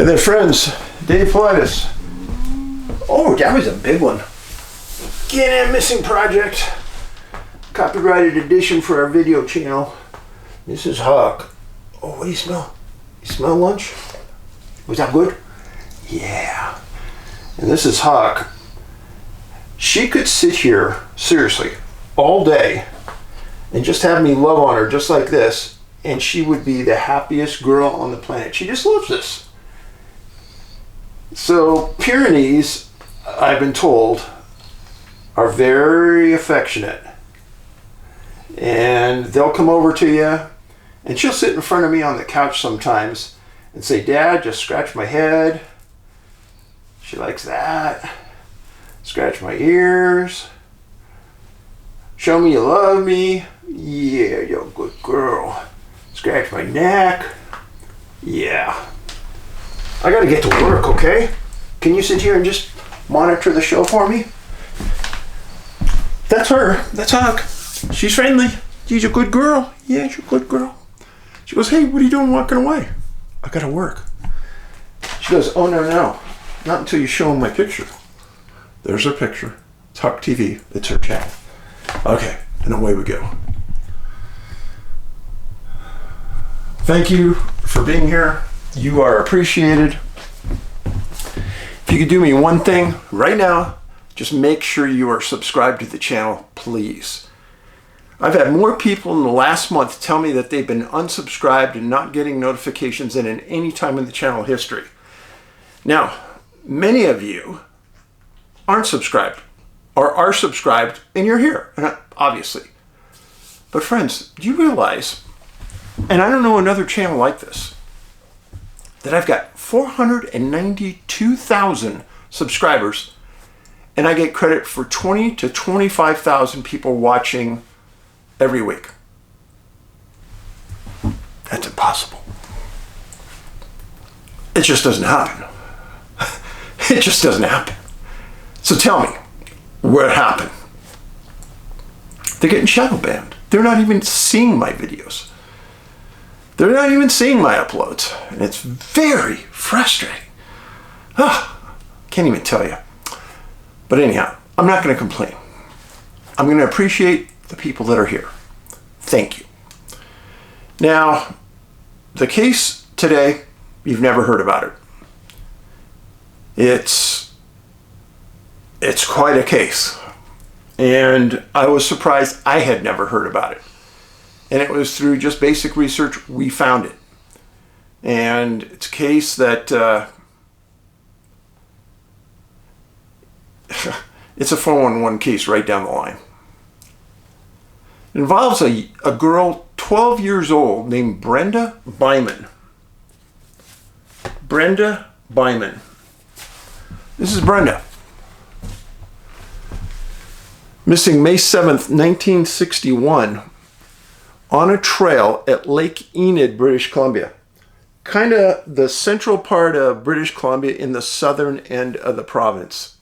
And then friends, David Paulides. Oh, that was a big one. Get Missing Project. Copyrighted edition for our video channel. This is Huck. Oh, what do you smell? You smell lunch? Was that good? Yeah. And this is Huck. She could sit here, seriously, all day and just have me love on her just like this, and she would be the happiest girl on the planet. She just loves this. So Pyrenees, I've been told, are very affectionate. And they'll come over to you, and she'll sit in front of me on the couch sometimes and say, "Dad, just scratch my head." She likes that. Scratch my ears. Show me you love me. Yeah, you're a good girl. Scratch my neck. Yeah. I gotta get to work, okay? Can you sit here and just monitor the show for me? That's her. That's Huck. She's friendly. She's a good girl. Yeah, she's a good girl. She goes, "Hey, what are you doing walking away?" "I gotta work." She goes, "Oh, no. Not until you show him my picture." There's her picture. It's Huck TV. It's her channel. Okay, and away we go. Thank you for being here. You are appreciated. If you could do me one thing right now, just make sure you are subscribed to the channel, please. I've had more people in the last month tell me that they've been unsubscribed and not getting notifications in any time in the channel history. Now, many of you aren't subscribed or are subscribed and you're here, obviously. But friends, do you realize, and I don't know another channel like this, that I've got 492,000 subscribers and I get credit for 20 to 25,000 people watching every week? That's impossible. It just doesn't happen. It just doesn't happen. So tell me, what happened? They're getting shadow banned. They're not even seeing my videos. They're not even seeing my uploads. And it's very frustrating. Can't even tell you. But anyhow, I'm not going to complain. I'm going to appreciate the people that are here. Thank you. Now, the case today, you've never heard about it. It's quite a case. And I was surprised I had never heard about it. And it was through just basic research we found it. And it's a case that it's a 411 case right down the line. It involves a girl 12 years old named Brenda Byman. Brenda Byman. This is Brenda. Missing May 7th, 1961 on a trail at Lake Enid, British Columbia. Kind of the central part of British Columbia in the southern end of the province.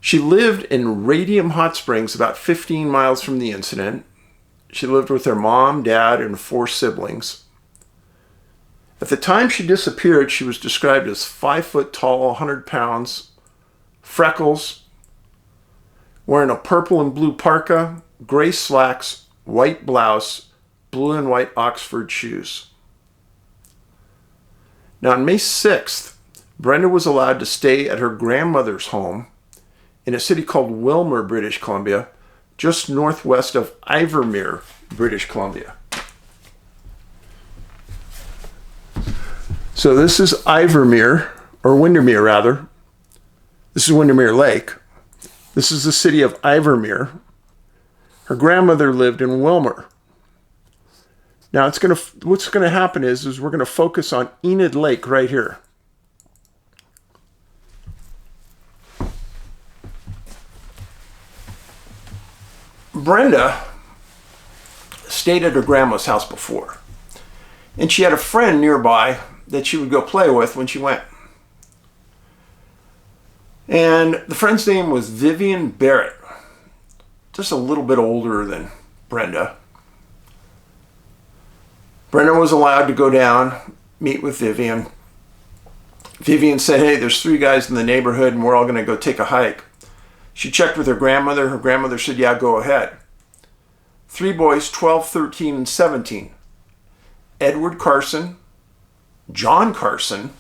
She lived in Radium Hot Springs, about 15 miles from the incident. She lived with her mom, dad, and 4 siblings. At the time she disappeared, she was described as 5 foot tall, 100 pounds, freckles, wearing a purple and blue parka, gray slacks, white blouse, blue and white Oxford shoes. Now on May 6th, Brenda was allowed to stay at her grandmother's home in a city called Willmar, British Columbia, just northwest of Ivermere, British Columbia. So this is Ivermere, or Windermere rather. This is Windermere Lake. This is the city of Ivermere. Her grandmother lived in Willmar. Now what's gonna happen is we're gonna focus on Enid Lake right here. Brenda stayed at her grandma's house before, and she had a friend nearby that she would go play with when she went. And the friend's name was Vivian Barrett, just a little bit older than Brenda. Brenda was allowed to go down meet with Vivian. Vivian said, hey, there's 3 guys in the neighborhood and we're all going to go take a hike. She checked with her grandmother. Her grandmother said, yeah, go ahead. 3 boys, 12, 13, and 17. Edward Carson, John Carson,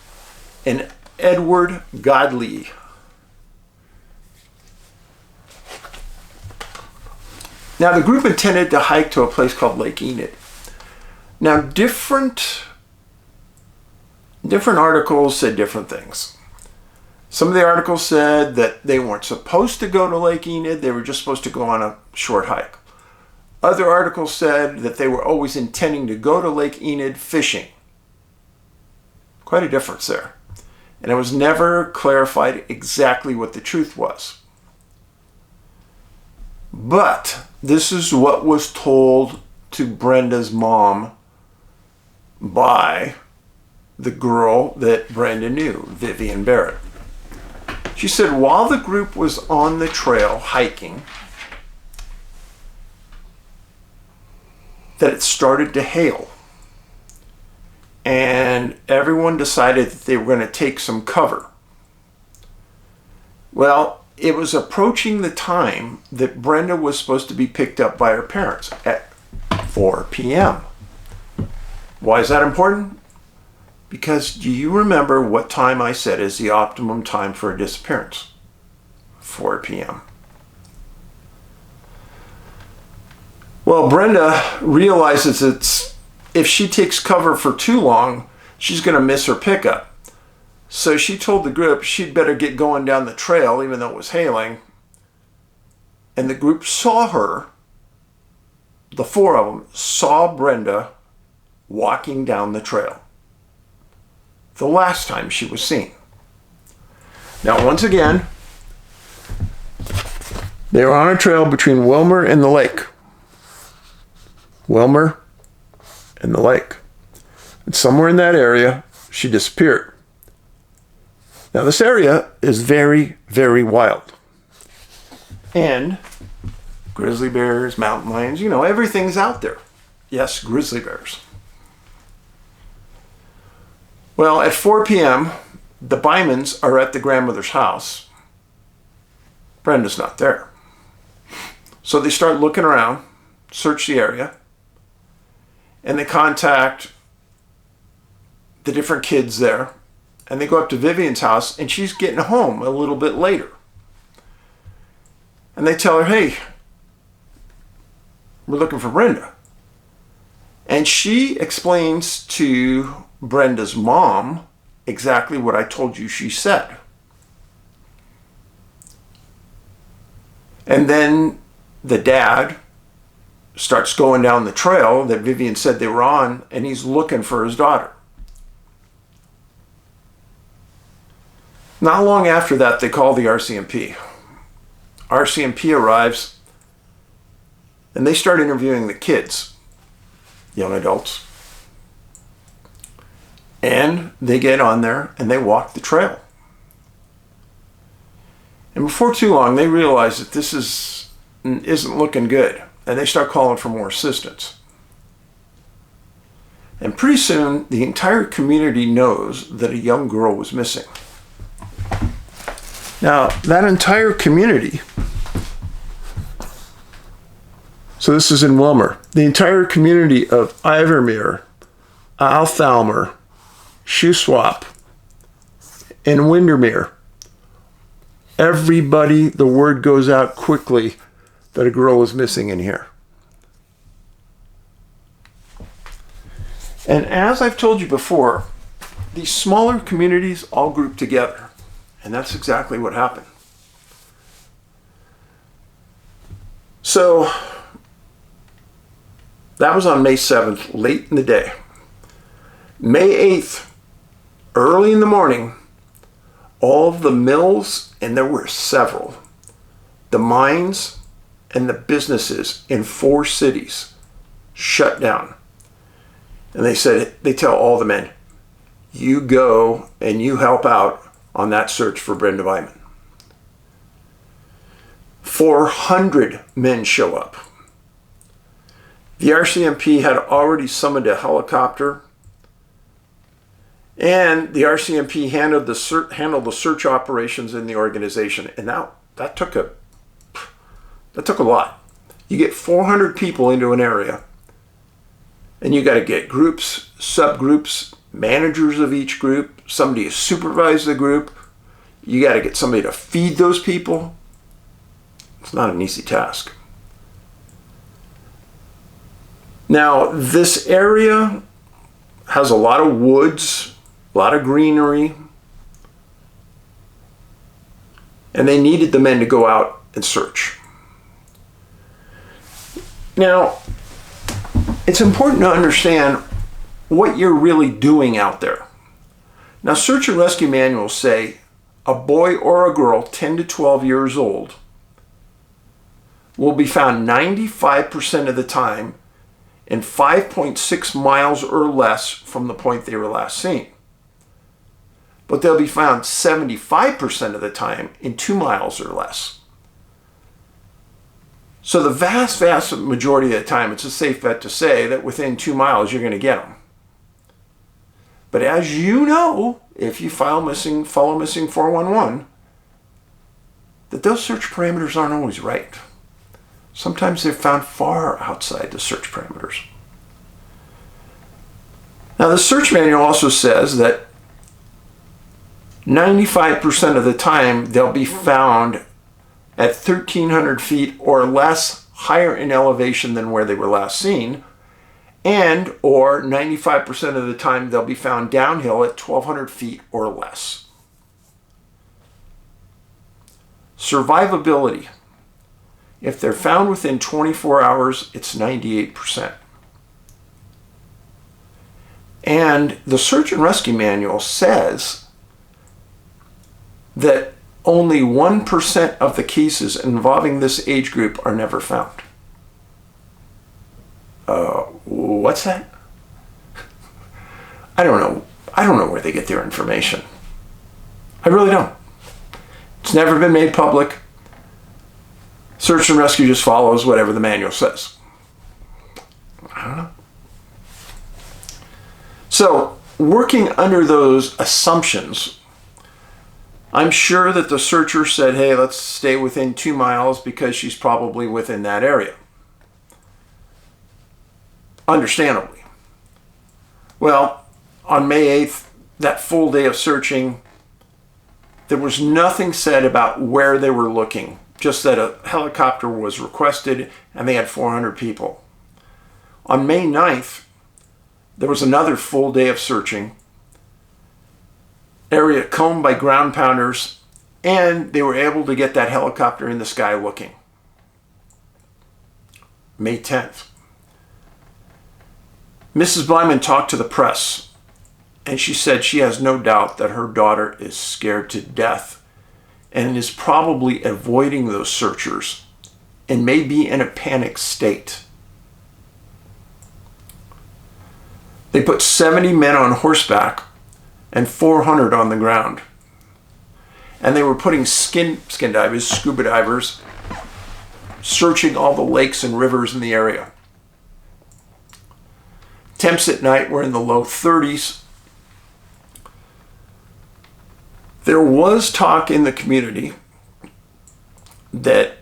and Edward Godley. Now, the group intended to hike to a place called Lake Enid. Now, different articles said different things. Some of the articles said that they weren't supposed to go to Lake Enid. They were just supposed to go on a short hike. Other articles said that they were always intending to go to Lake Enid fishing. Quite a difference there. And it was never clarified exactly what the truth was. But this is what was told to Brenda's mom by the girl that Brenda knew, Vivian Barrett. She said while the group was on the trail hiking, that it started to hail. And everyone decided that they were going to take some cover. Well, it was approaching the time that Brenda was supposed to be picked up by her parents at 4 p.m. Why is that important? Because do you remember what time I said is the optimum time for a disappearance? 4 p.m. Well, Brenda realizes if she takes cover for too long, she's going to miss her pickup. So she told the group she'd better get going down the trail, even though it was hailing. And the group saw her, the 4 of them, saw Brenda walking down the trail. The last time she was seen. Now, once again, they were on a trail between Wilmer and the lake. Wilmer and the lake. And somewhere in that area, she disappeared. Now, this area is very, very wild. And grizzly bears, mountain lions, everything's out there. Yes, grizzly bears. Well, at 4 p.m., the Bymans are at the grandmother's house. Brenda's not there. So they start looking around, search the area, and they contact the different kids there. And they go up to Vivian's house, and she's getting home a little bit later. And they tell her, hey, we're looking for Brenda. And she explains to Brenda's mom exactly what I told you she said. And then the dad starts going down the trail that Vivian said they were on, and he's looking for his daughter. Not long after that, they call the RCMP. RCMP arrives, and they start interviewing the kids, young adults. And they get on there, and they walk the trail. And before too long, they realize that this isn't looking good, and they start calling for more assistance. And pretty soon, the entire community knows that a young girl was missing. Now, that entire community, so this is in Wilmer, the entire community of Ivermere, Althalmer, Shuswap, and Windermere, everybody, the word goes out quickly that a girl is missing in here. And as I've told you before, these smaller communities all group together. And that's exactly what happened. So that was on May 7th, late in the day. May 8th, early in the morning, all of the mills, and there were several, the mines and the businesses in 4 cities shut down. And they tell all the men, you go and you help out on that search for Brenda Byman. 400 men show up. The RCMP had already summoned a helicopter And the RCMP handled the search operations in the organization, and that took a lot. You get 400 people into an area, and you got to get groups, subgroups, managers of each group, somebody to supervise the group. You got to get somebody to feed those people. It's not an easy task. Now, this area has a lot of woods, a lot of greenery, and they needed the men to go out and search. Now, it's important to understand what you're really doing out there. Now, search and rescue manuals say a boy or a girl 10 to 12 years old will be found 95% of the time in 5.6 miles or less from the point they were last seen. But they'll be found 75% of the time in 2 miles or less. So the vast majority of the time, it's a safe bet to say that within 2 miles, you're going to get them. But as you know, if you follow missing 411, that those search parameters aren't always right. Sometimes they're found far outside the search parameters. Now, the search manual also says that 95% of the time they'll be found at 1,300 feet or less higher in elevation than where they were last seen, and or 95% of the time they'll be found downhill at 1,200 feet or less. Survivability. If they're found within 24 hours, it's 98%. And the search and rescue manual says that only 1% of the cases involving this age group are never found. What's that? I don't know. I don't know where they get their information. I really don't. It's never been made public. Search and rescue just follows whatever the manual says. I don't know. So, working under those assumptions, I'm sure that the searcher said, hey, let's stay within 2 miles because she's probably within that area. Understandably. Well, on May 8th, that full day of searching, there was nothing said about where they were looking, just that a helicopter was requested and they had 400 people. On May 9th, there was another full day of searching, area combed by ground pounders, and they were able to get that helicopter in the sky looking. May 10th. Mrs. Byman talked to the press, and she said she has no doubt that her daughter is scared to death and is probably avoiding those searchers and may be in a panic state. They put 70 men on horseback and 400 on the ground. And they were putting skin divers, scuba divers, searching all the lakes and rivers in the area. Temps at night were in the low 30s. There was talk in the community that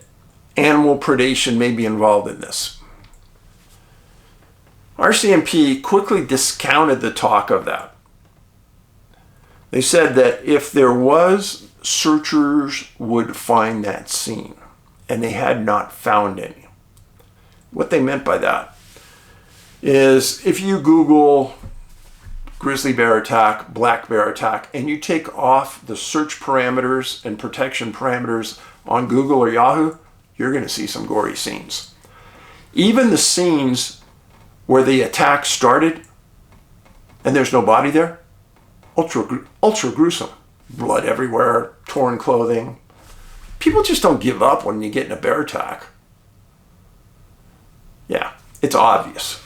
animal predation may be involved in this. RCMP quickly discounted the talk of that. They said that if there was, searchers would find that scene, and they had not found any. What they meant by that is if you Google grizzly bear attack, black bear attack, and you take off the search parameters and protection parameters on Google or Yahoo, you're going to see some gory scenes. Even the scenes where the attack started and there's no body there, ultra gruesome. Blood everywhere, torn clothing. People just don't give up when you get in a bear attack. Yeah, it's obvious.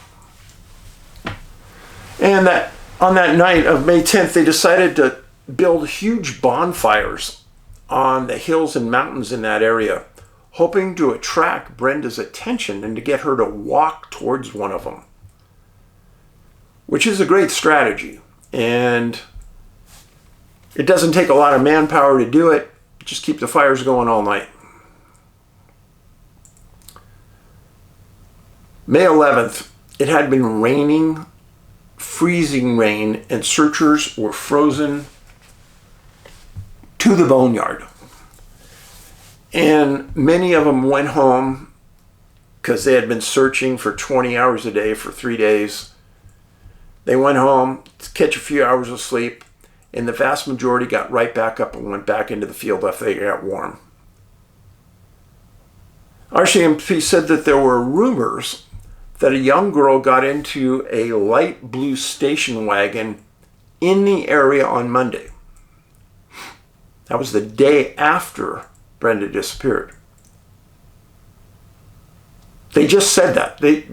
And that on that night of May 10th, they decided to build huge bonfires on the hills and mountains in that area, hoping to attract Brenda's attention and to get her to walk towards one of them, which is a great strategy. And It doesn't take a lot of manpower to do it. Just keep the fires going all night. May 11th, it had been raining, freezing rain, and searchers were frozen to the boneyard. And many of them went home because they had been searching for 20 hours a day for 3 days. They went home to catch a few hours of sleep, and the vast majority got right back up and went back into the field after they got warm. RCMP said that there were rumors that a young girl got into a light blue station wagon in the area on Monday. That was the day after Brenda disappeared. They just said that. They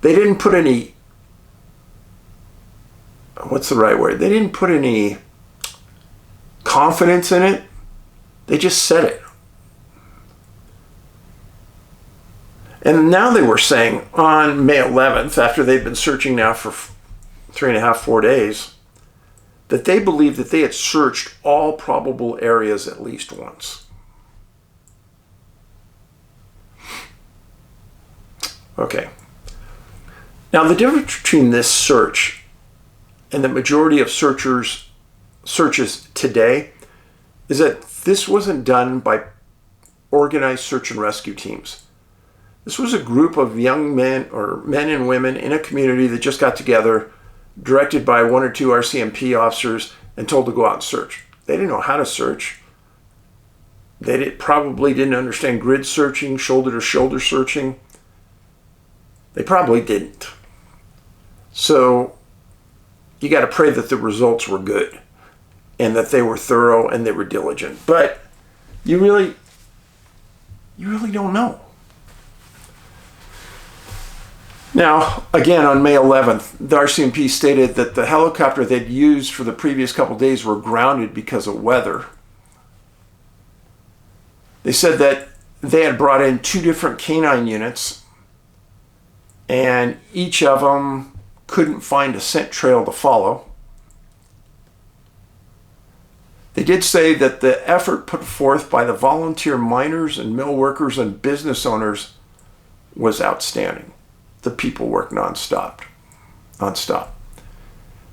didn't put any, what's the right word? They didn't put any confidence in it. They just said it. And now they were saying on May 11th, after they'd been searching now for 3.5, 4 days, that they believed that they had searched all probable areas at least once. Okay. Now the difference between this search and the majority of searches today is that this wasn't done by organized search and rescue teams. This was a group of young men or men and women in a community that just got together, directed by 1 or 2 RCMP officers, and told to go out and search. They didn't know how to search. They probably didn't understand grid searching, shoulder-to-shoulder searching. They probably didn't. So you got to pray that the results were good and that they were thorough and they were diligent. But you really don't know. Now, again, on May 11th, the RCMP stated that the helicopter they'd used for the previous couple of days were grounded because of weather. They said that they had brought in 2 different canine units, and each of them couldn't find a scent trail to follow. They did say that the effort put forth by the volunteer miners and mill workers and business owners was outstanding. The people worked nonstop.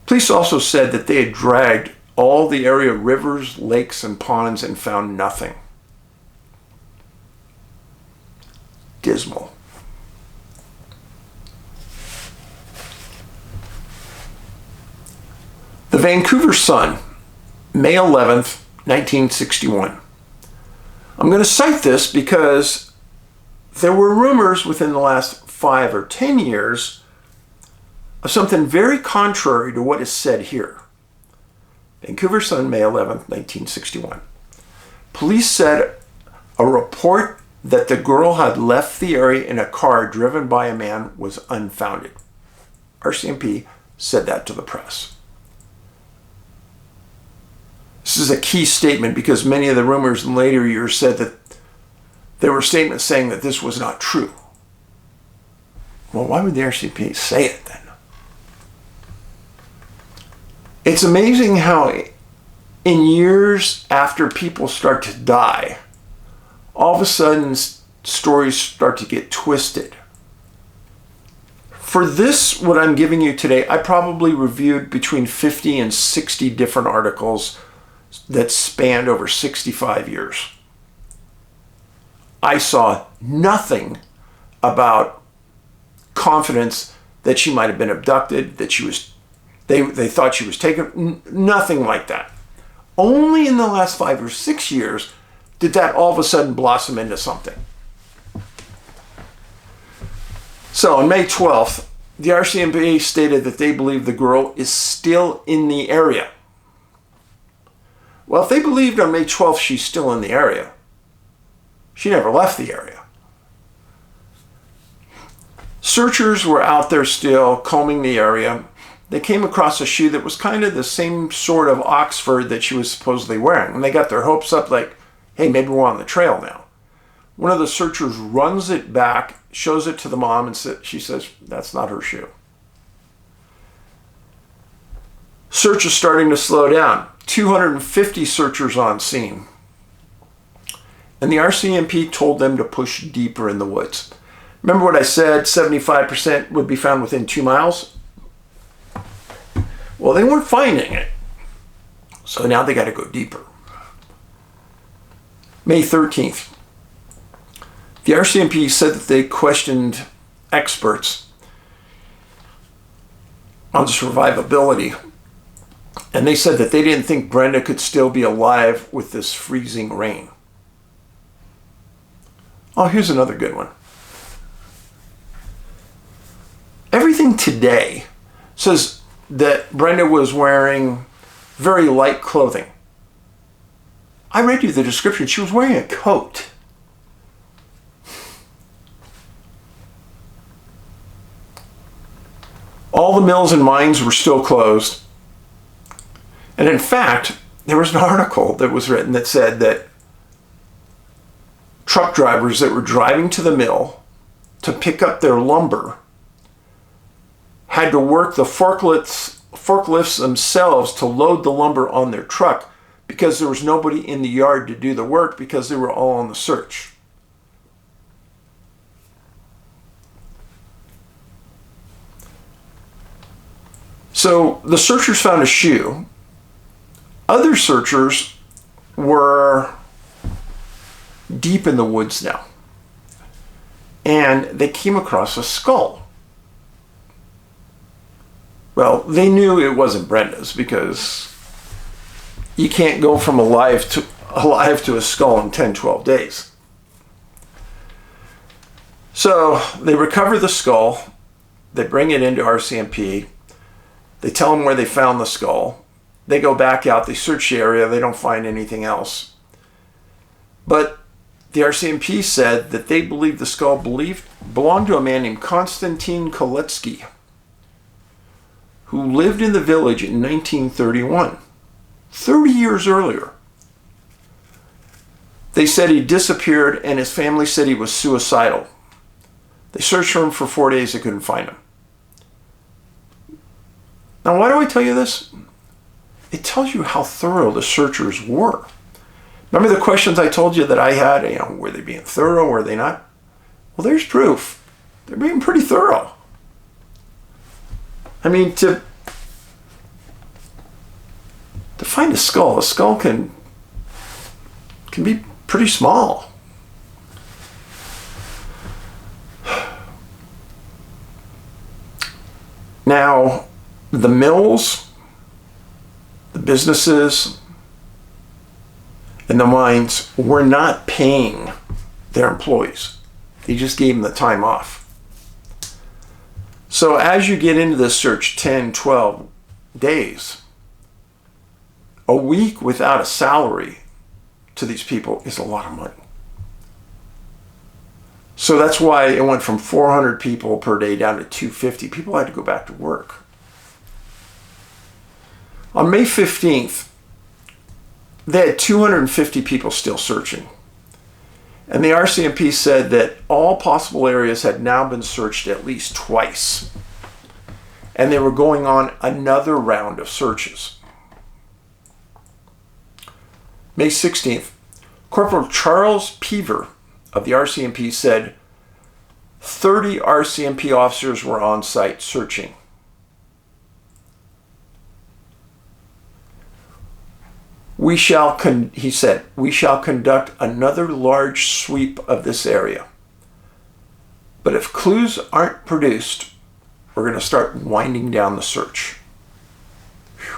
Police also said that they had dragged all the area rivers, lakes, and ponds and found nothing. Dismal. The Vancouver Sun, May 11th, 1961. I'm going to cite this because there were rumors within the last 5 or 10 years of something very contrary to what is said here. Vancouver Sun, May 11th, 1961. Police said a report that the girl had left the area in a car driven by a man was unfounded. RCMP said that to the press. This is a key statement because many of the rumors in later years said that there were statements saying that this was not true. Well, why would the RCMP say it then? It's amazing how in years after people start to die, all of a sudden stories start to get twisted. For this, what I'm giving you today, I probably reviewed between 50 and 60 different articles that spanned over 65 years. I saw nothing about confidence that she might have been abducted, that they thought she was taken, nothing like that. Only in the last 5 or 6 years did that all of a sudden blossom into something. So on May 12th, the RCMP stated that they believe the girl is still in the area. Well, if they believed on May 12th she's still in the area, she never left the area. Searchers were out there still combing the area. They came across a shoe that was kind of the same sort of Oxford that she was supposedly wearing. And they got their hopes up like, hey, maybe we're on the trail now. One of the searchers runs it back, shows it to the mom, and she says, that's not her shoe. Search is starting to slow down. 250 searchers on scene. And the RCMP told them to push deeper in the woods. Remember what I said, 75% would be found within 2 miles? Well, they weren't finding it. So now they got to go deeper. May 13th. The RCMP said that they questioned experts on survivability. And they said that they didn't think Brenda could still be alive with this freezing rain. Oh, here's another good one. Everything today says that Brenda was wearing very light clothing. I read you the description. She was wearing a coat. All the mills and mines were still closed. And in fact, there was an article that was written that said that truck drivers that were driving to the mill to pick up their lumber had to work the forklifts themselves to load the lumber on their truck because there was nobody in the yard to do the work because they were all on the search. So the searchers found a shoe. Other searchers were deep in the woods now. And they came across a skull. Well, they knew it wasn't Brenda's because you can't go from alive to a skull in 10, 12 days. So they recover the skull. They bring it into RCMP. They tell them where they found the skull. They go back out, they search the area, they don't find anything else. But the RCMP said that they believed the skull belonged to a man named Konstantin Koletsky, who lived in the village in 1931, 30 years earlier. They said he disappeared and his family said he was suicidal. They searched for him for 4 days, they couldn't find him. Now, why do I tell you this? It tells you how thorough the searchers were. Remember the questions I told you that I had? Were they being thorough? Were they not? Well, there's proof. They're being pretty thorough. I mean, to find a skull can be pretty small. Now, the mills, the businesses, and the mines were not paying their employees. They just gave them the time off. So as you get into this search 10, 12 days, a week without a salary to these people is a lot of money. So that's why it went from 400 people per day down to 250. People had to go back to work. On May 15th, they had 250 people still searching. And the RCMP said that all possible areas had now been searched at least twice. And they were going on another round of searches. May 16th, Corporal Charles Peaver of the RCMP said 30 RCMP officers were on site searching. He said, we shall conduct another large sweep of this area. But if clues aren't produced, we're going to start winding down the search. Whew.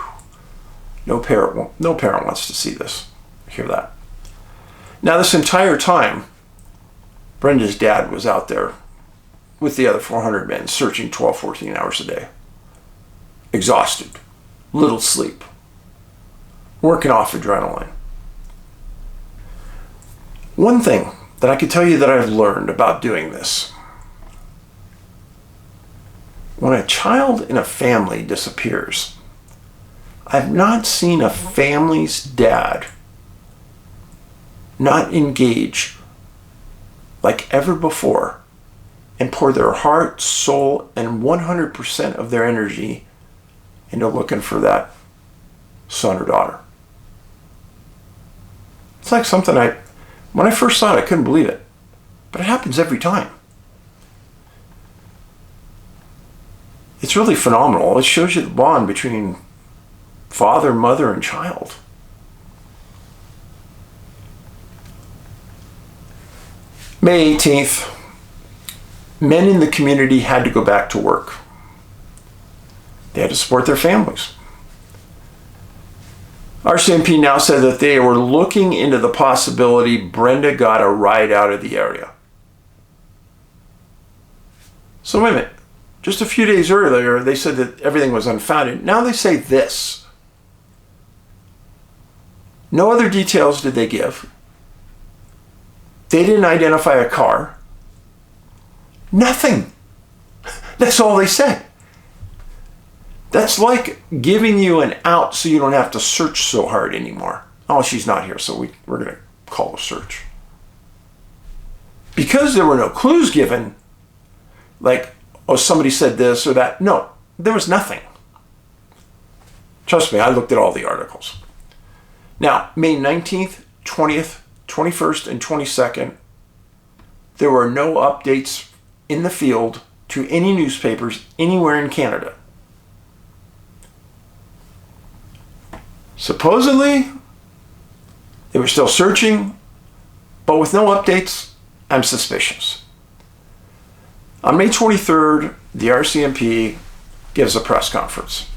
No parent wants to see this. Hear that. Now, this entire time, Brenda's dad was out there with the other 400 men searching 12, 14 hours a day. Exhausted. Little sleep. Working off adrenaline. One thing that I can tell you that I've learned about doing this. When a child in a family disappears, I've not seen a family's dad not engage like ever before and pour their heart, soul, and 100% of their energy into looking for that son or daughter. It's like something when I first saw it, I couldn't believe it. But it happens every time. It's really phenomenal. It shows you the bond between father, mother, and child. May 18th, men in the community had to go back to work. They had to support their families. RCMP now said that they were looking into the possibility Brenda got a ride out of the area. So wait a minute. Just a few days earlier, they said that everything was unfounded. Now they say this. No other details did they give. They didn't identify a car. Nothing. That's all they said. That's like giving you an out so you don't have to search so hard anymore. Oh, she's not here, so we're going to call a search. Because there were no clues given, like, oh, somebody said this or that. No, there was nothing. Trust me, I looked at all the articles. Now, May 19th, 20th, 21st, and 22nd, there were no updates in the field to any newspapers anywhere in Canada. Supposedly, they were still searching, but with no updates, I'm suspicious. On May 23rd, the RCMP gives a press conference,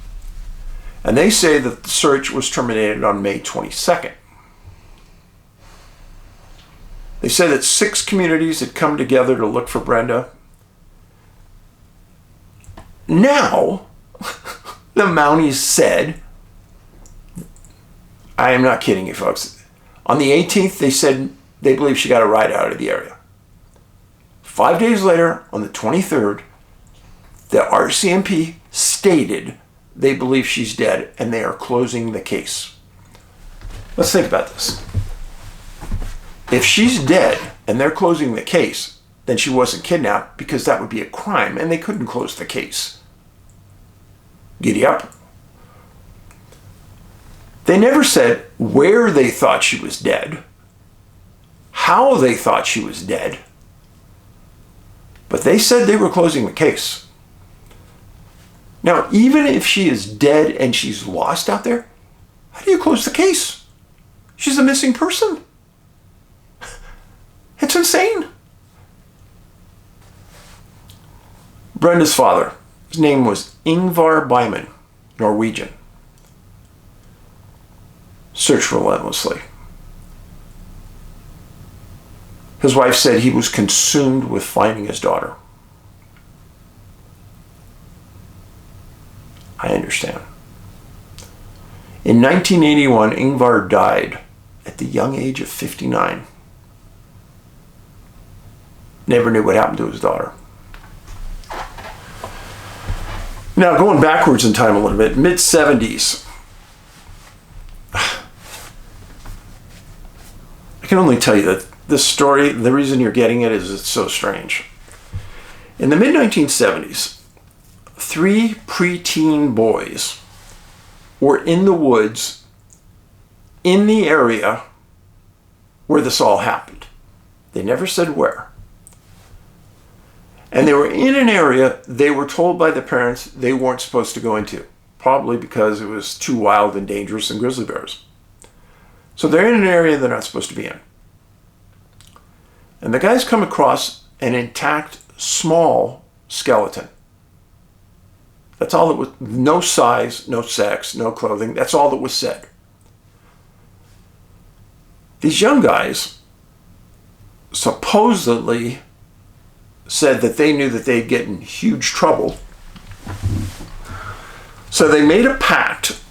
and they say that the search was terminated on May 22nd. They say that 6 communities had come together to look for Brenda. Now, the Mounties said, I am not kidding you folks, on the 18th they said they believe she got a ride out of the area. 5 days later, on the 23rd, the RCMP stated they believe she's dead and they are closing the case. Let's think about this. If she's dead and they're closing the case, then she wasn't kidnapped because that would be a crime and they couldn't close the case. Giddy up. They never said where they thought she was dead, how they thought she was dead, but they said they were closing the case. Now, even if she is dead and she's lost out there, how do you close the case? She's a missing person. It's insane. Brenda's father, his name was Ingvar Byman, Norwegian. Searched relentlessly. His wife said he was consumed with finding his daughter. I understand. In 1981, Ingvar died at the young age of 59. Never knew what happened to his daughter. Now, going backwards in time a little bit, mid-70s. I can only tell you that this story, the reason you're getting it is it's so strange. In the mid-1970s, 3 preteen boys were in the woods in the area where this all happened. They never said where. And they were in an area they were told by the parents they weren't supposed to go into, probably because it was too wild and dangerous and grizzly bears. So they're in an area they're not supposed to be in. And the guys come across an intact, small skeleton. That's all that was, no size, no sex, no clothing. That's all that was said. These young guys supposedly said that they knew that they'd get in huge trouble. So they made a pact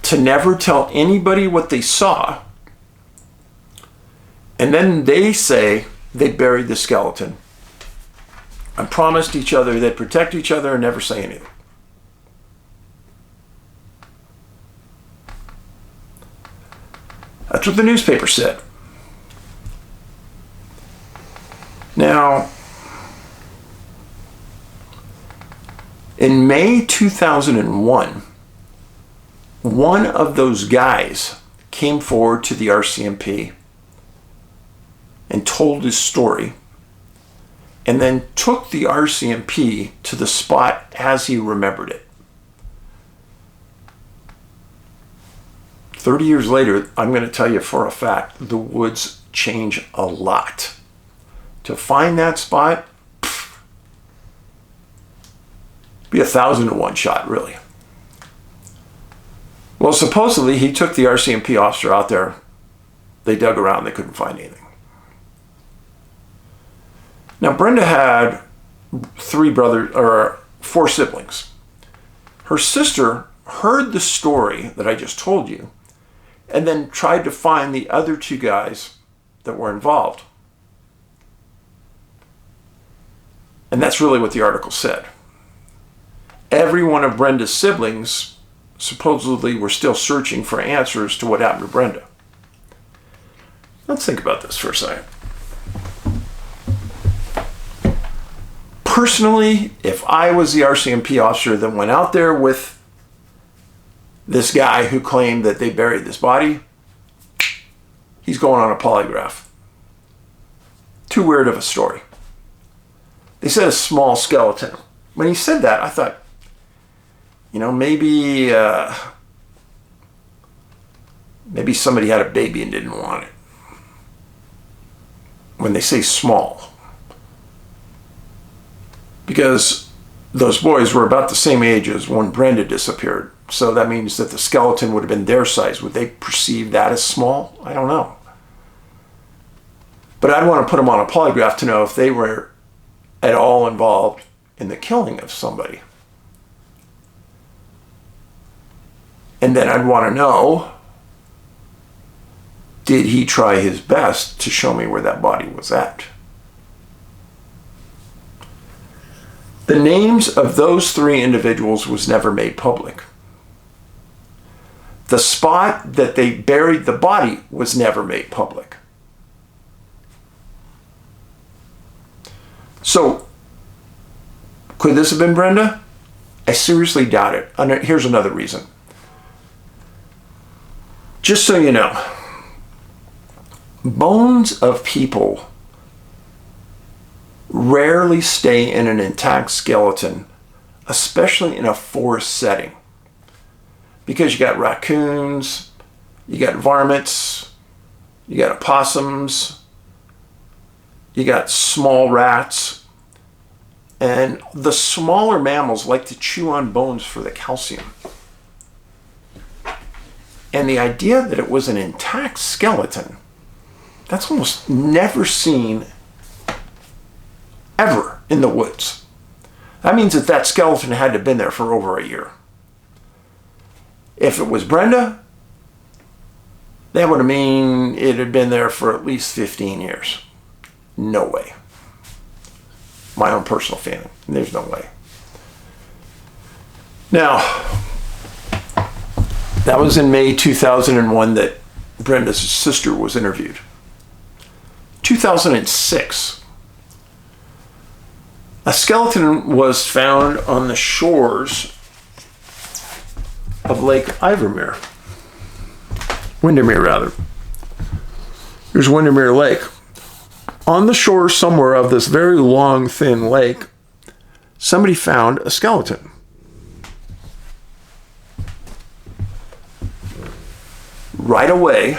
to never tell anybody what they saw. And then they say they buried the skeleton and promised each other they'd protect each other and never say anything. That's what the newspaper said. Now, in May 2001, one of those guys came forward to the RCMP and told his story, and then took the RCMP to the spot as he remembered it. 30 years later, I'm going to tell you for a fact, the woods change a lot. To find that spot, be 1,000 to 1 shot, really. Well, supposedly he took the RCMP officer out there. They dug around, they couldn't find anything. Now, Brenda had 4 siblings. Her sister heard the story that I just told you, and then tried to find the other 2 guys that were involved. And that's really what the article said. Every one of Brenda's siblings supposedly were still searching for answers to what happened to Brenda. Let's think about this for a second. Personally, if I was the RCMP officer that went out there with this guy who claimed that they buried this body, he's going on a polygraph. Too weird of a story. They said a small skeleton. When he said that, I thought, maybe somebody had a baby and didn't want it. When they say small. Because those boys were about the same age as when Brenda disappeared. So that means that the skeleton would have been their size. Would they perceive that as small? I don't know. But I'd want to put them on a polygraph to know if they were at all involved in the killing of somebody. And then I'd want to know, did he try his best to show me where that body was at? The names of those 3 individuals was never made public. The spot that they buried the body was never made public. So, could this have been Brenda? I seriously doubt it. And here's another reason. Just so you know, bones of people rarely stay in an intact skeleton, especially in a forest setting. Because you got raccoons, you got varmints, you got opossums, you got small rats, and the smaller mammals like to chew on bones for the calcium. And the idea that it was an intact skeleton, that's almost never seen ever in the woods. That means that that skeleton had to have been there for over a year. If it was Brenda, that would mean it had been there for at least 15 years. No way. My own personal feeling. There's no way. Now, that was in May 2001 that Brenda's sister was interviewed. 2006. A skeleton was found on the shores of Lake Windermere rather. Here's Windermere Lake. On the shore somewhere of this very long, thin lake, somebody found a skeleton. Right away,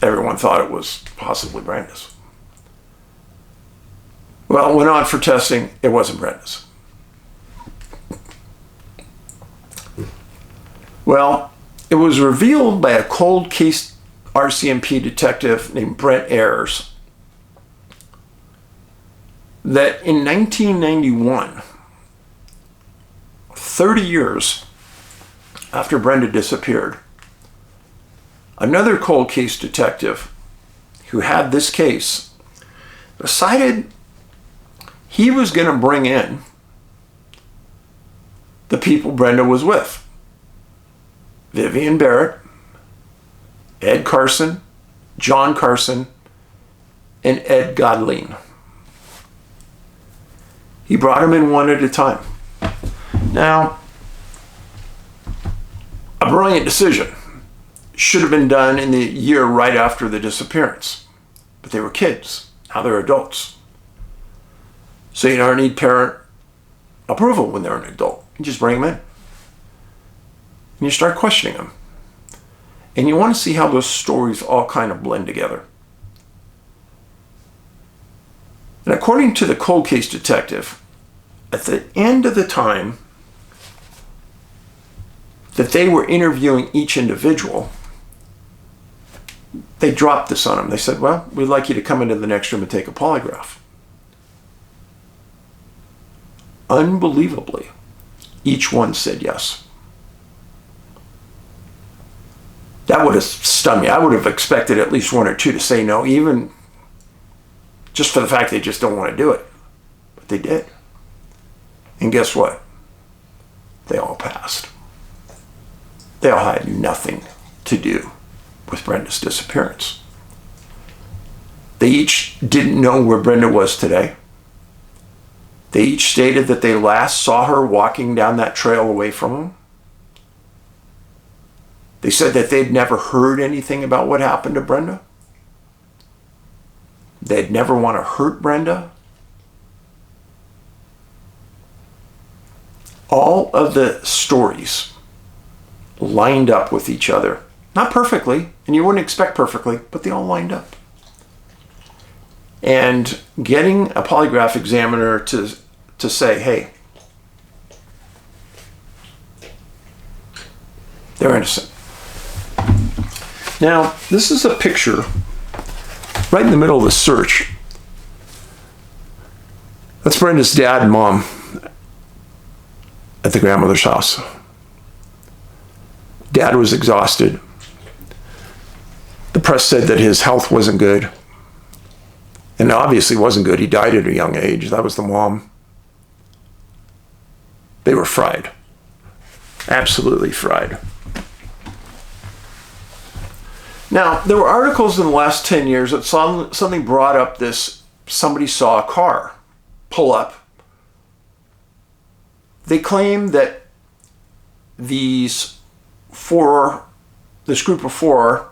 everyone thought it was possibly Brenda's. Well, it went on for testing. It wasn't Brenda's. Well, it was revealed by a cold case RCMP detective named Brent Ayers that in 1991, 30 years after Brenda disappeared, another cold case detective who had this case decided he was going to bring in the people Brenda was with. Vivian Barrett, Ed Carson, John Carson, and Ed Godleen. He brought them in one at a time. Now, brilliant decision. Should have been done in the year right after the disappearance. But they were kids. Now they're adults. So you don't need parent approval when they're an adult. You just bring them in. And you start questioning them. And you want to see how those stories all kind of blend together. And according to the cold case detective, at the end of the time that they were interviewing each individual, they dropped this on them. They said, well, we'd like you to come into the next room and take a polygraph. Unbelievably, each one said yes. That would have stunned me. I would have expected at least one or two to say no, even just for the fact they just don't want to do it. But they did. And guess what? They all passed. They all had nothing to do with Brenda's disappearance. They each didn't know where Brenda was today. They each stated that they last saw her walking down that trail away from them. They said that they'd never heard anything about what happened to Brenda. They'd never want to hurt Brenda. All of the stories lined up with each other. Not perfectly, and you wouldn't expect perfectly, but they all lined up. And getting a polygraph examiner to say, hey, they're innocent. Now, this is a picture right in the middle of the search. That's Brenda's dad and mom at the grandmother's house. Dad was exhausted. The press said that his health wasn't good. And obviously wasn't good. He died at a young age. That was the mom. They were fried. Absolutely fried. Now, there were articles in the last 10 years that something brought up this, somebody saw a car pull up. They claim that this group of four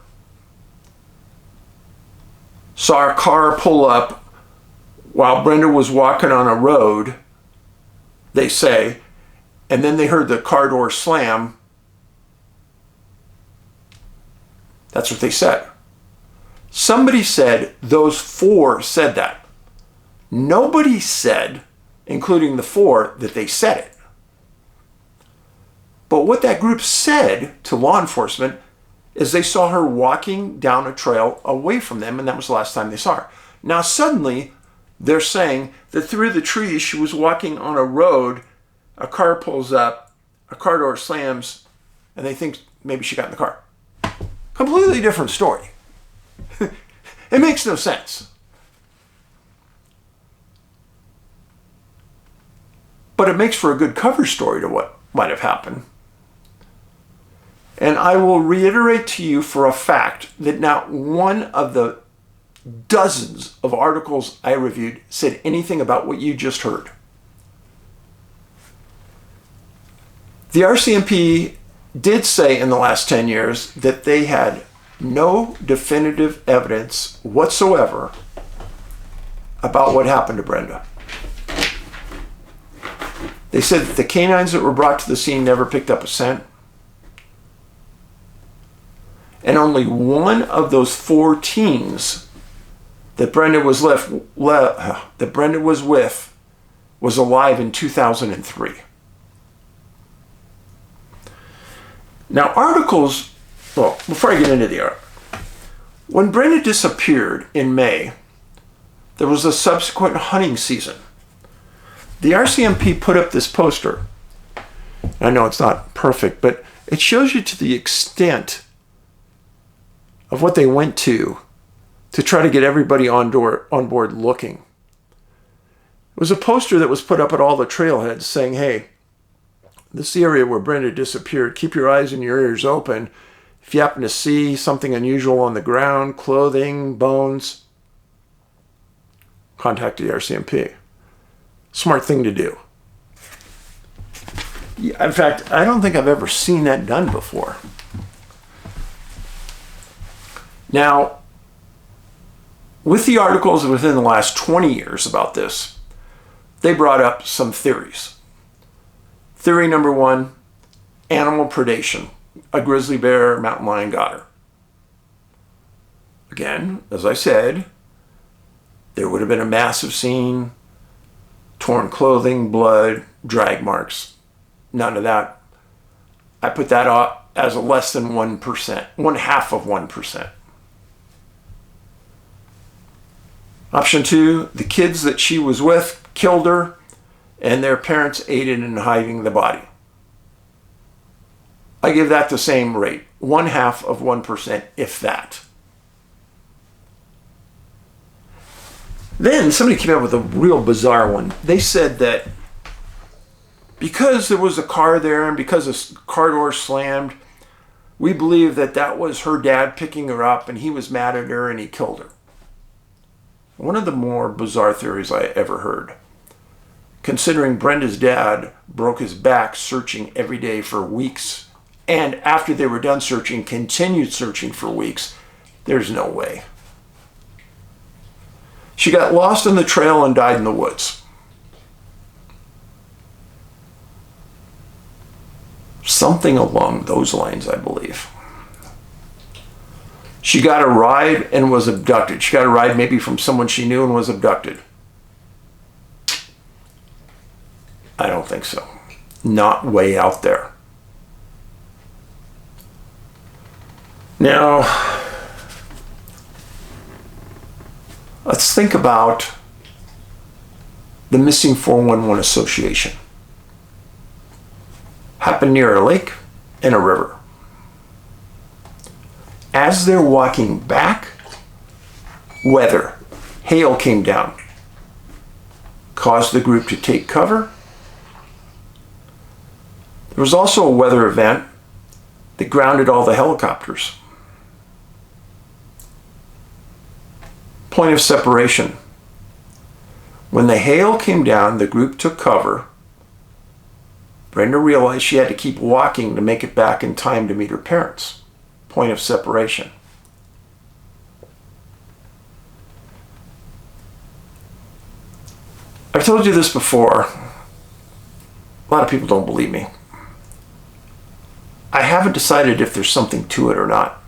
saw a car pull up while Brenda was walking on a road, they say, and then they heard the car door slam. That's what they said. Somebody said those four said that. Nobody said, including the four, that they said it. But what that group said to law enforcement is they saw her walking down a trail away from them, and that was the last time they saw her. Now suddenly, they're saying that through the trees, she was walking on a road, a car pulls up, a car door slams, and they think maybe she got in the car. Completely different story. It makes no sense. But it makes for a good cover story to what might have happened. And I will reiterate to you for a fact that not one of the dozens of articles I reviewed said anything about what you just heard. The RCMP did say in the last 10 years that they had no definitive evidence whatsoever about what happened to Brenda. They said that the canines that were brought to the scene never picked up a scent. And only one of those four teens that Brenda was with was alive in 2003. Now, articles, well, before I get into the article, when Brenda disappeared in May, there was a subsequent hunting season. The RCMP put up this poster. I know it's not perfect, but it shows you to the extent of what they went to try to get everybody on board looking. It was a poster that was put up at all the trailheads saying, hey, this area where Brenda disappeared, keep your eyes and your ears open. If you happen to see something unusual on the ground, clothing, bones, contact the RCMP. Smart thing to do. In fact, I don't think I've ever seen that done before. Now, with the articles within the last 20 years about this, they brought up some theories. Theory number one, animal predation. A grizzly bear or mountain lion got her. Again, as I said, there would have been a massive scene, torn clothing, blood, drag marks. None of that. I put that up as a less than 1%, 1/2 of 1%. Option two, the kids that she was with killed her and their parents aided in hiding the body. I give that the same rate, 1/2 of 1%, if that. Then somebody came up with a real bizarre one. They said that because there was a car there and because a car door slammed, we believe that that was her dad picking her up and he was mad at her and he killed her. One of the more bizarre theories I ever heard. Considering Brenda's dad broke his back searching every day for weeks, and after they were done searching, continued searching for weeks, there's no way. She got lost in the trail and died in the woods. Something along those lines, I believe. She got a ride and was abducted. She got a ride maybe from someone she knew and was abducted. I don't think so. Not way out there. Now, let's think about the Missing 411 Association. Happened near a lake and a river. As they're walking back, weather, hail came down, caused the group to take cover. There was also a weather event that grounded all the helicopters. Point of separation. When the hail came down, the group took cover. Brenda realized she had to keep walking to make it back in time to meet her parents. Point of separation. I've told you this before. A lot of people don't believe me. I haven't decided if there's something to it or not.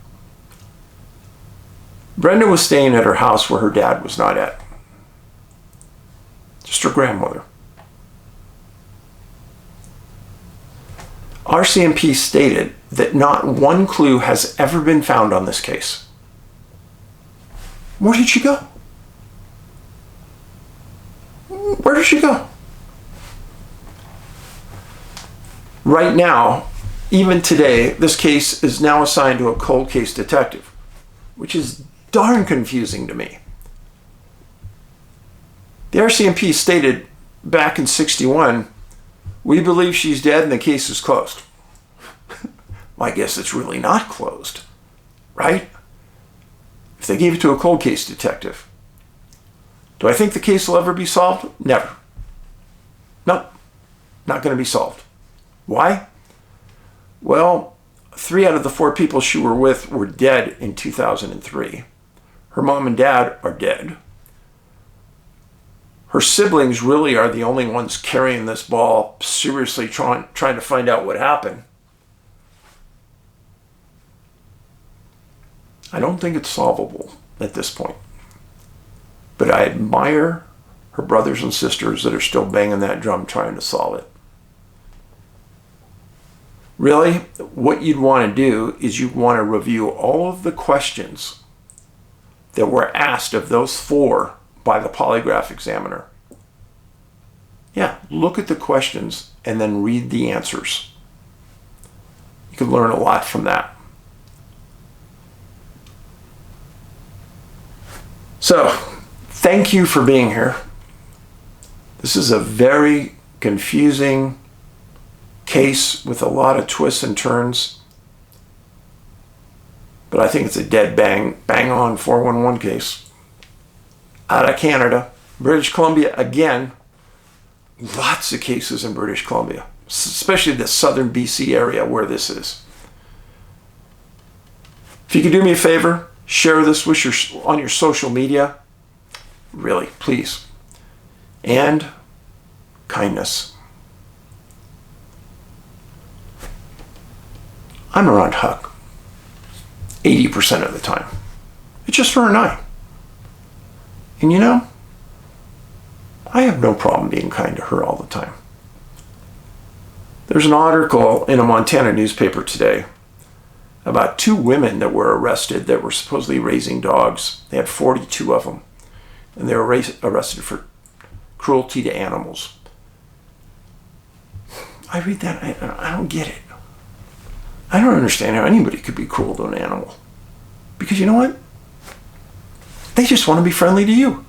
Brenda was staying at her house where her dad was not at. Just her grandmother. RCMP stated that not one clue has ever been found on this case. Where did she go? Where did she go? Right now, even today, this case is now assigned to a cold case detective, which is darn confusing to me. The RCMP stated back in '61, we believe she's dead and the case is closed. Well, I guess it's really not closed, right? If they gave it to a cold case detective. Do I think the case will ever be solved? Never. No, not going to be solved. Why? Well, 3 out of the 4 people she were with were dead in 2003. Her mom and dad are dead. Her siblings really are the only ones carrying this ball, seriously trying to find out what happened. I don't think it's solvable at this point. But I admire her brothers and sisters that are still banging that drum trying to solve it. Really, what you'd want to do is you'd want to review all of the questions that were asked of those 4 by the polygraph examiner. Yeah, look at the questions and then read the answers. You can learn a lot from that. So, thank you for being here. This is a very confusing case with a lot of twists and turns. But I think it's a dead bang on 411 case. Out of Canada, British Columbia again. Lots of cases in British Columbia. especially the southern BC area where this is. If you could do me a favor, share this with on your social media. Really, please. And kindness. I'm around Huck 80% of the time. It's just her and I. And you know, I have no problem being kind to her all the time. There's an article in a Montana newspaper today about 2 women that were arrested that were supposedly raising dogs. They had 42 of them. And they were arrested for cruelty to animals. I read that, I don't get it. I don't understand how anybody could be cruel to an animal. Because you know what? They just want to be friendly to you.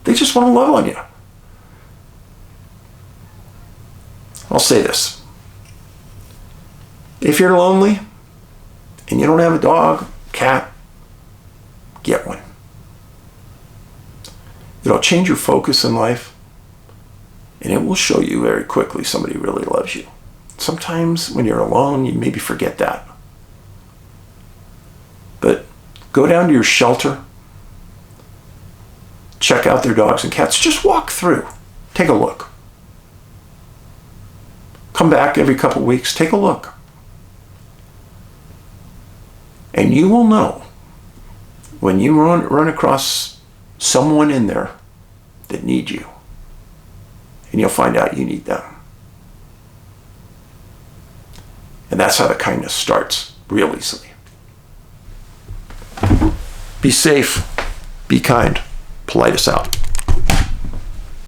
They just want to love on you. I'll say this. If you're lonely and you don't have a dog, cat, get one. It'll change your focus in life, and it will show you very quickly somebody really loves you. Sometimes when you're alone, you maybe forget that. But go down to your shelter, check out their dogs and cats. Just walk through. Take a look. Come back every couple weeks. Take a look. And you will know when you run across someone in there that needs you. And you'll find out you need them. And that's how the kindness starts, real easily. Be safe. Be kind. Paulides out.